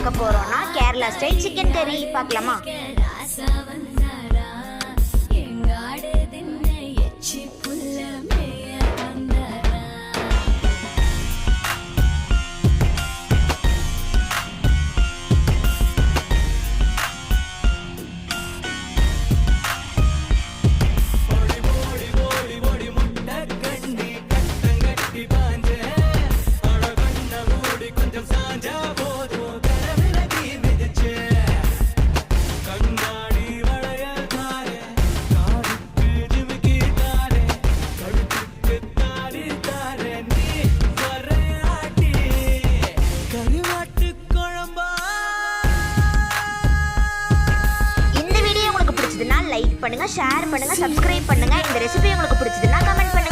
பார்க்க போறோம்னா Kerala style chicken கறி பார்க்கலாமா? லைக் பண்ணுங்க, ஷேர் பண்ணுங்க, சப்ஸ்கிரைப் பண்ணுங்க. இந்த ரெசிபி உங்களுக்கு பிடிச்சதுன்னா கமெண்ட் பண்ணுங்க.